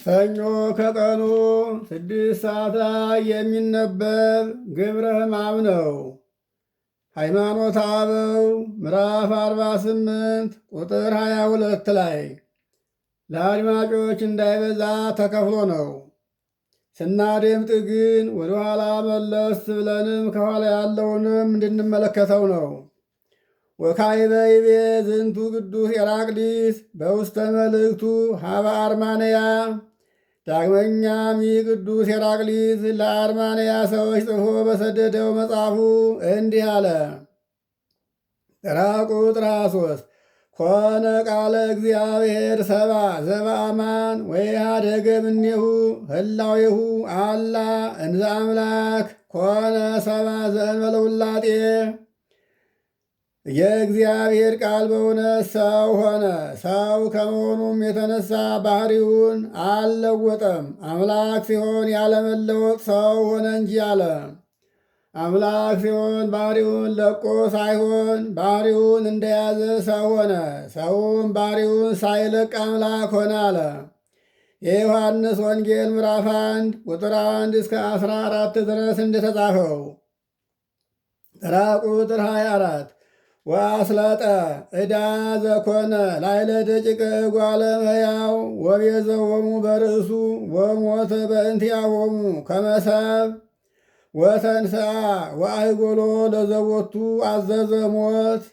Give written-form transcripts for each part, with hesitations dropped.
ሰኞ ከቀኑ 6 ሰዓት ላይ የሚነበብ ግብረ ሕማም ነው። ሃይማኖተ አበው ምዕራፍ 48 ቁጥር 22 ላይ ለአድማጮች እንዳይበዛ ተከፍሎ ነው። ስናደምጥ ግን ወደኋላ መለስ ብለንም ከኋላ ያለውንም እንድንመለከተው ነው። ወካዕበ ይቤ ዝንቱ ቅዱስ ኤራቅሊስ በውስተ መልእክቱ ሀበ አርማንያ። ዳግመኛም ይህ ቅዱስ ኤራቅሊስ ለአርማንያ ሰዎች ጽፎ በሰደደው መጽሐፉ እንዲህ አለ። ተራ ቁጥር 3 ኮነ ቃለ እግዚአብሔር ሰባ ዘበአማን ወኢሃደገ እምኔሁ ህላዌሁ አላ እንዘ አምላክ ኮነ ሰባ ዘእንበለ ውላጤ። የእግዚአብሔር ቃል በእውነት ሰው ሆነ። ሰው ከመሆኑም የተነሳ ባህሪውን አልለወጠም። አምላክ ሲሆን ያለመለወጥ ሰው ሆነ እንጂ አለ። አምላክ ሲሆን ባህሪውን ለቆ ሳይሆን ባህሪውን እንደያዘ ሰው ሆነ። ሰውም ባህሪውን ሳይለቅ አምላክ ሆነ አለ። የዮሐንስ ወንጌል ምዕራፍ 1 ቁጥር 1 እስከ 14 ድረስ እንደተጻፈው። ተራ ቁጥር 24 ወአስለጠ ዕዳ ዘኮነ ላዕለ ደቂቀ እጓለ እመሕያው ወቤዘዎሙ በርእሱ ወሞተ በእንቲአሆሙ ከመ ሰብእ ወተንሥአ ወአይጎሎ ለዘቦቱ አዘዘ ሞት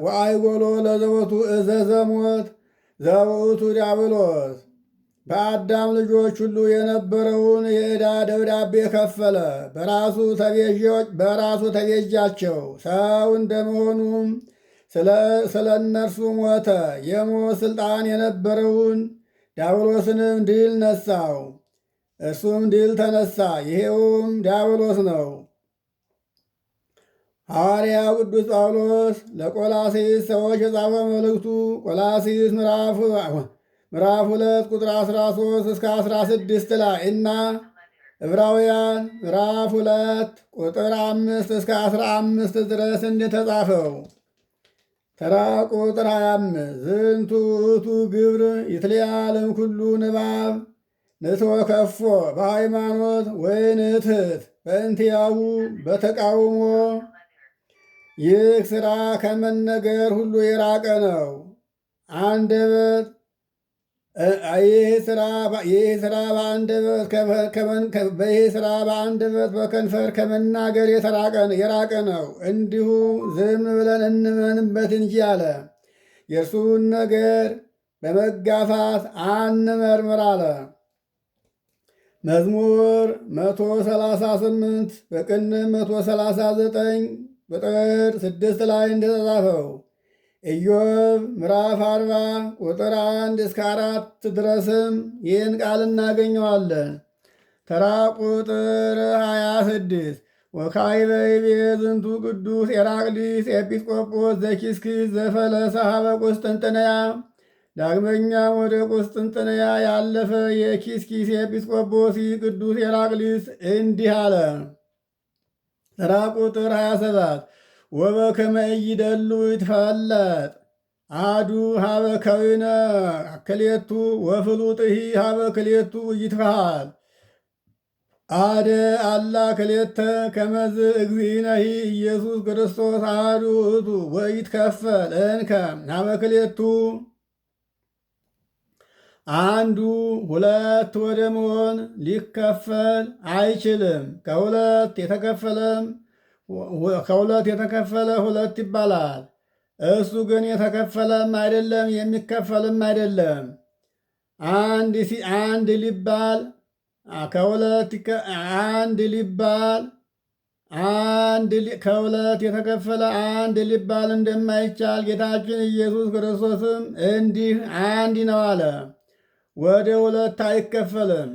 ወአይጎሎ ለዘቦቱ እዘዘ ሞት ዘውእቱ ዲያብሎስ። በአዳም ልጆች ሁሉ የነበረውን የዕዳ ደብዳቤ ከፈለ። በራሱ ተቤዣቸው። ሰው እንደመሆኑም ስለ እነርሱ ሞተ። የሞት ሥልጣን የነበረውን ዲያብሎስንም ድል ነሳው። እርሱም ድል ተነሳ። ይሄውም ዲያብሎስ ነው። ሐዋርያው ቅዱስ ጳውሎስ ለቆላስይስ ሰዎች የጻፈው መልእክቱ ቆላስይስ ምዕራፍ 2 ቁጥር 13 እስከ 16 ላይ እና ዕብራውያን ምዕራፍ 2 ቁጥር 5 እስከ 15 ድረስ እንደተጻፈው። ተራ ቁጥር 25 ዝንቱ ውእቱ ግብር ይትለዓለም ኩሉ ንባብ ንትወከፎ በሃይማኖት ወይንትሕት በእንቲአሁ በተቃውሞ። ይህ ሥራ ከመነገር ሁሉ የራቀ ነው። አንደበት ይህ ሥራ በአንደበት በከንፈር ከመናገር የራቀ ነው። እንዲሁ ዝም ብለን እንመንበት እንጂ አለ። የእርሱን ነገር በመጋፋት አንመርምር አለ። መዝሙር 138 በቅንፍ 139 ቁጥር 6 ላይ እንደተጻፈው ኢዮብ ምዕራፍ 40 ቁጥር 1 እስከ 4 ድረስም ይህን ቃል እናገኘዋለን። ተራ ቁጥር 26 ወካዕበ ይቤ ዝንቱ ቅዱስ ኤራቅሊስ ኤጲስቆጶስ ዘኪስኪስ ዘፈለሰ ሀበ ቁስጥንጥንያ። ዳግመኛ ወደ ቁስጥንጥንያ ያለፈ የኪስኪስ ኤጲስቆጶስ ቅዱስ ኤራቅሊስ እንዲህ አለ። ተራ ቁጥር 27 ወበከመ ኢይደሉ ይትፈለጥ አሐዱ ሀበ ከዊነ ክልኤቱ ወፍሉጥሂ ሀበ ክልኤቱ ኢይትፈሃል አሐደ አላ ክልኤተ ከመዝ እግዚእነሂ ኢየሱስ ክርስቶስ አሐዱ ውእቱ ወኢይትከፈል እንከ ሀበ ክልኤቱ። አንዱ ሁለት ወደ መሆን ሊከፈል አይችልም። ከሁለት የተከፈለ ሁለት ይባላል። እሱ ግን የተከፈለም አይደለም የሚከፈልም አይደለም። አንድ ሊባል ከሁለት የተከፈለ አንድ ሊባል እንደማይቻል ጌታችን ኢየሱስ ክርስቶስም እንዲህ አንድ ነው አለ። ወደ ሁለት አይከፈልም።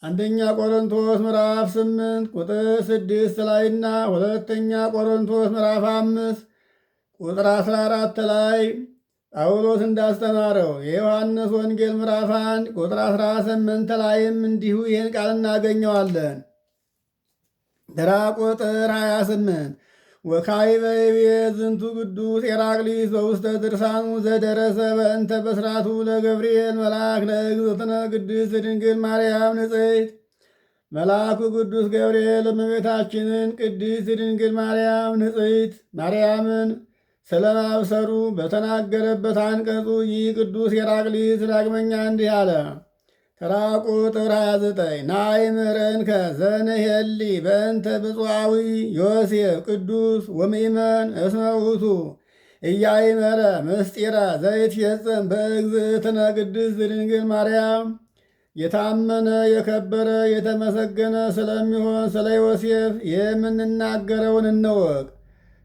አንደኛ ቆሮንቶስ ምዕራፍ 8 ቁጥር 6 ላይና ሁለተኛ ቆሮንቶስ ምዕራፍ 5 ቁጥር 14 ላይ ጳውሎስ እንዳስተማረው የዮሐንስ ወንጌል ምዕራፍ 1 ቁጥር 18 ላይም እንዲሁ ይህን ቃል እናገኘዋለን። ተራ ቁጥር 28 ወካዕበ ይቤ ዝንቱ ቅዱስ ኤራቅሊስ በውስተ ድርሳኑ ዘደረሰ በእንተ በስራቱ ለገብርኤል መልአክ ለእግዝእትነ ቅድስት ድንግል ማርያም ንጽሕት። መልአኩ ቅዱስ ገብርኤል እመቤታችንን ቅድስት ድንግል ማርያም ንጽሕት ማርያምን ስለ ማብሰሩ በተናገረበት አንቀጹ ይህ ቅዱስ ኤራቅሊስ ዳግመኛ እንዲህ አለ። ተራ ቁጥር 29 ናይምረንከ ዘንሄሊ በእንተ ብፁዓዊ ዮሴፍ ቅዱስ ወምእመን እስመ ውእቱ ኢያእመረ ምስጢረ ዘይትፌጸም በእግዝእትነ ቅድስት ድንግል ማርያም። የታመነ የከበረ የተመሰገነ ስለሚሆን ስለ ዮሴፍ የምንናገረውን እንወቅ።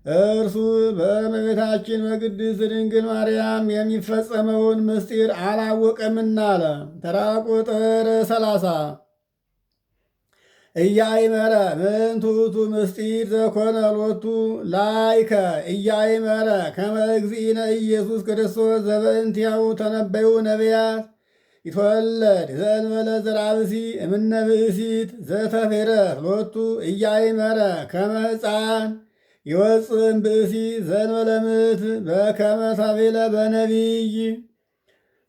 እርሱ በእመቤታችን በቅድስት ድንግል ማርያም የሚፈጸመውን ምስጢር አላወቀምና አለ። ተራ ቁጥር 30 ኢያእመረ ምንቱ ውእቱ ምስጢር ዘኮነ ሎቱ ላይከ ኢያእመረ ከመ እግዚእነ ኢየሱስ ክርስቶስ ዘበእንቲአሁ ተነበዩ ነቢያት ይትወለድ ዘእንበለ ዘርአ ብእሲ እምነ ብእሲት ዘተፌረት ሎቱ ኢያእመረ ከመ ሕፃን ይወፅም ብእሲ ዘእንበለ ምእት በከመ ተቤለ በነቢይ።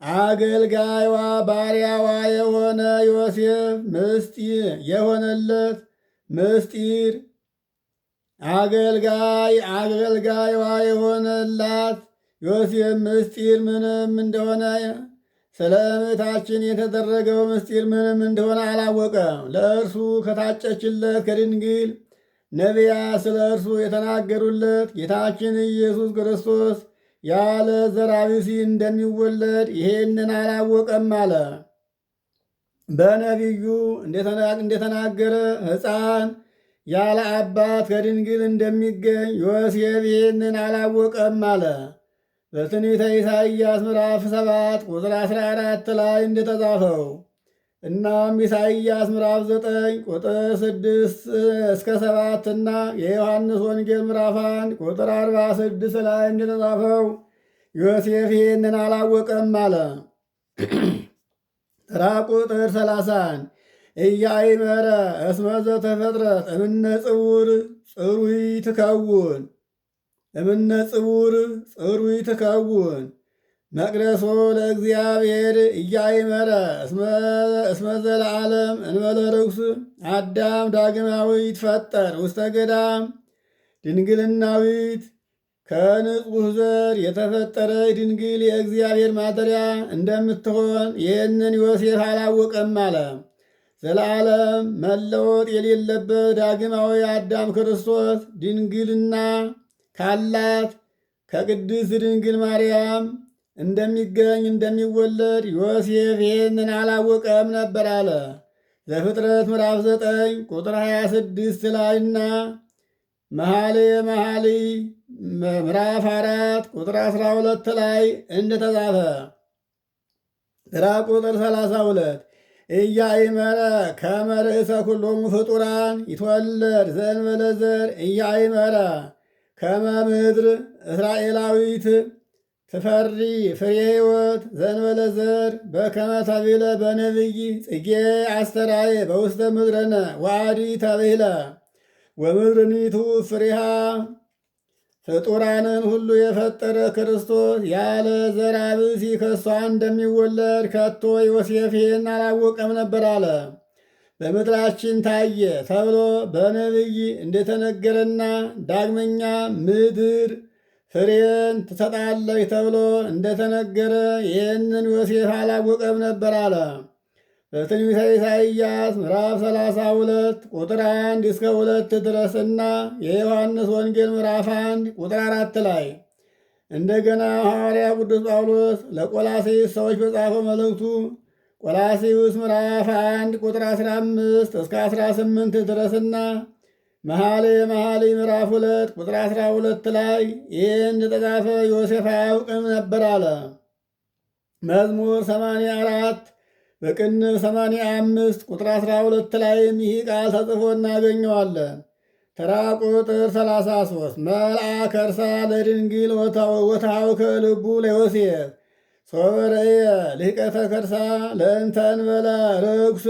አገልጋይዋ ባሪያዋ የሆነ ዮሴፍ ምስጢር የሆነለት ምስጢር አገልጋይዋ የሆነላት ዮሴፍ ምስጢር ምንም እንደሆነ ስለ እመቤታችን የተደረገው ምስጢር ምንም እንደሆነ አላወቀም። ለእርሱ ከታጨችለት ከድንግል ነቢያት ስለ እርሱ የተናገሩለት ጌታችን ኢየሱስ ክርስቶስ ያለ ዘርአ ብእሲ እንደሚወለድ ይሄንን አላወቀም አለ። በነቢዩ እንደተናገረ ሕፃን ያለ አባት ከድንግል እንደሚገኝ ዮሴፍ ይሄንን አላወቀም አለ። በትንቢተ ኢሳይያስ ምዕራፍ 7 ቁጥር 14 ላይ እንደተጻፈው እናም ኢሳይያስ ምዕራፍ 9 ቁጥር 6 እስከ 7 እና የዮሐንስ ወንጌል ምዕራፍ 1 ቁጥር 46 ላይ እንደተጻፈው ዮሴፍ ይህንን አላወቀም አለ። ተራ ቁጥር 30 ኢያእመረ እስመ ዘተፈጥረት እምነ ጽውር ጽሩይ ትከውን እምነ ጽውር ጽሩይ ትከውን መቅደሶ ለእግዚአብሔር ኢያእመረ እስመ ዘለዓለም እንበለ ርኩስ አዳም ዳግማዊ ይትፈጠር ውስተ ገዳም ድንግልናዊት ከንጹሕ ዘር የተፈጠረ ድንግል የእግዚአብሔር ማደሪያ እንደምትሆን ይህንን ዮሴፍ አላወቀም አለ። ዘለዓለም መለወጥ የሌለበት ዳግማዊ አዳም ክርስቶስ ድንግልና ካላት ከቅድስት ድንግል ማርያም እንደሚገኝ እንደሚወለድ ዮሴፍ ይህንን አላወቀም ነበር አለ። ዘፍጥረት ምዕራፍ 9 ቁጥር 26 ላይና መኃልየ መኃልይ ምዕራፍ 4 ቁጥር 12 ላይ እንደተጻፈ። ተራ ቁጥር 32 ኢያእመረ ከመ ርእሰ ኩሎሙ ፍጡራን ይትወለድ ዘእንበለ ዘር ኢያእመረ ከመ ምድር እስራኤላዊት ትፈሪ ፍሬ ሕይወት ዘእንበለ ዘር በከመ ተቤለ በነቢይ ጽጌ አስተርአየ በውስተ ምድረነ ወአዲ ተቤለ ወምድርኒቱ ፍሬሃ። ፍጡራንን ሁሉ የፈጠረ ክርስቶስ ያለ ዘርአ ብእሲ ከእሷ እንደሚወለድ ከቶ ዮሴፍ ይህን አላወቀም ነበር አለ። በምድራችን ታየ ተብሎ በነቢይ እንደተነገረና ዳግመኛ ምድር ፍሬን ትሰጣለች ተብሎ እንደተነገረ ይህንን ዮሴፍ አላወቀም ነበር አለ። በትንቢተ ኢሳይያስ ምዕራፍ 32 ቁጥር 1 እስከ 2 ድረስና የዮሐንስ ወንጌል ምዕራፍ 1 ቁጥር 4 ላይ እንደገና ሐዋርያ ቅዱስ ጳውሎስ ለቆላሴስ ሰዎች በጻፈው መልእክቱ ቆላሴስ ምዕራፍ 1 ቁጥር 15 እስከ 18 ድረስና መኃልየ መኃልይ ምዕራፍ 2 ቁጥር 12 ላይ ይህን እንደተጻፈ ዮሴፍ አያውቅም ነበር አለ። መዝሙር 84 በቅንፍ 85 ቁጥር 12 ላይም ይህ ቃል ተጽፎ እናገኘዋለን። ተራ ቁጥር 33 መልአከ እርሳ ለድንግል ወታውከ ልቡ ለዮሴፍ ሶበ ርእየ ልህቀተ ከርሳ ለእንተ እንበለ ርኩስ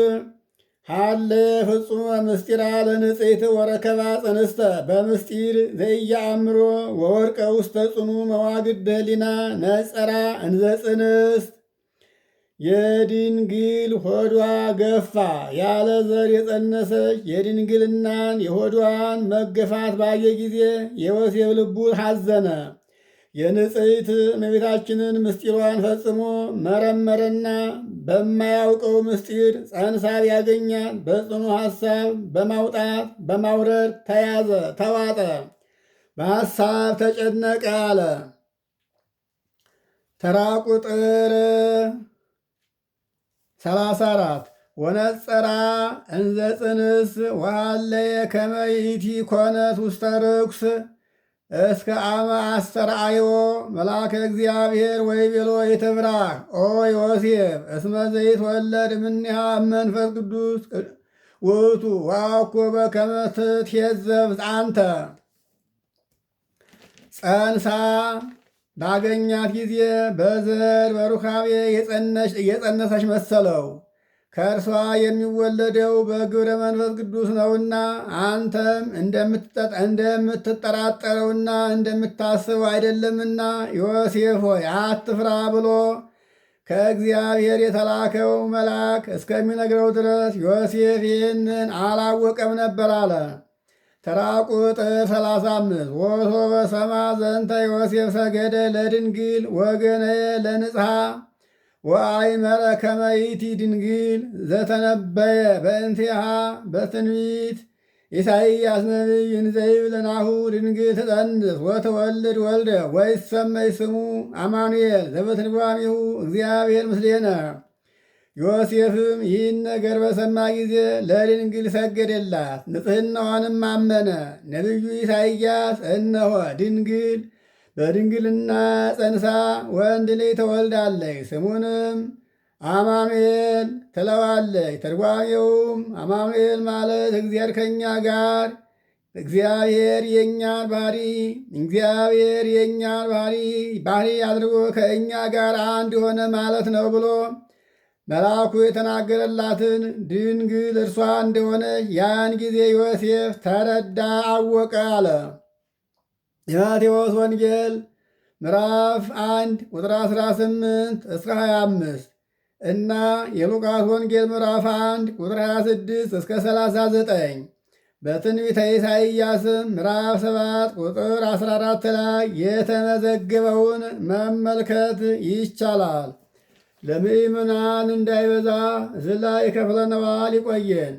ሃለ ፍጹመ ምስጢራ ለንጽሕት ወረከባ ጽንስተ በምስጢር ዘኢየአምሮ ወወርቀ ውስተ ጽኑ መዋግድ ህሊና ነጸራ እንዘ ጽንስት የድንግል ሆዷ ገፋ ያለ ዘር የጸነሰች የድንግልናን የሆዷን መገፋት ባየ ጊዜ የዮሴፍ ልቡ ሐዘነ። የንጽሕት እመቤታችንን ምስጢሯን ፈጽሞ መረመረና በማያውቀው ምስጢር ጸንሳ ቢያገኛት በጽኑ ሐሳብ በማውጣት በማውረድ ተያዘ፣ ተዋጠ፣ በሐሳብ ተጨነቀ አለ። ተራ ቁጥር 34 ወነጸራ እንዘ ጽንስ ወሃለየ ከመ ይእቲ ኮነት ውስተ ርኩስ እስከ አመ አስተርአዮ መልአከ እግዚአብሔር ወይቤሎ ይትብራህ ኦ ዮሴፍ እስመ ዘይትወለድ እምኔሃ መንፈስ ቅዱስ ውእቱ ወአኮ በከመ ትትዔዘብ አንተ። ጸንሳ ባገኛት ጊዜ በዘር በሩካቤ የጸነሰች መሰለው። ከእርሷ የሚወለደው በግብረ መንፈስ ቅዱስ ነውና አንተም እንደምትጠራጠረውና እንደምታስበው አይደለምና ዮሴፍ ሆይ አትፍራ ብሎ ከእግዚአብሔር የተላከው መልአክ እስከሚነግረው ድረስ ዮሴፍ ይህንን አላወቀም ነበር አለ። ተራ ቁጥር 35 ወሶበ ሰማ ዘንተ ዮሴፍ ሰገደ ለድንግል ወገነየ ለንጽሐ ወአይመረ ከመ ይእቲ ድንግል ዘተነበየ በእንቲአሃ በትንቢት ኢሳይያስ ነቢይ እንዘ ይብል ናሁ ድንግል ትጸንስ ወትወልድ ወልደ ወይሰመይ ስሙ አማኑኤል ዘበትርጓሜሁ እግዚአብሔር ምስሌነ። ዮሴፍም ይህን ነገር በሰማ ጊዜ ለድንግል ሰገደላት፣ ንጽሕናዋንም አመነ። ነቢዩ ኢሳይያስ እነሆ ድንግል በድንግልና ጸንሳ ወንድ ልጅ ትወልዳለች፣ ስሙንም አማኑኤል ትለዋለች። ትርጓሜውም አማኑኤል ማለት እግዚአብሔር ከእኛ ጋር እግዚአብሔር የእኛን ባህሪ አድርጎ ከእኛ ጋር አንድ የሆነ ማለት ነው ብሎ መልአኩ የተናገረላትን ድንግል እርሷ እንደሆነች ያን ጊዜ ዮሴፍ ተረዳ፣ አወቀ አለ። የማቴዎስ ወንጌል ምዕራፍ 1 ቁጥር 18 እስከ 25 እና የሉቃስ ወንጌል ምዕራፍ 1 ቁጥር 26 እስከ 39 በትንቢተ ኢሳይያስም ምዕራፍ 7 ቁጥር 14 ላይ የተመዘገበውን መመልከት ይቻላል። ለምእመናን እንዳይበዛ እዚህ ላይ ከፍለነዋል። ይቆየን።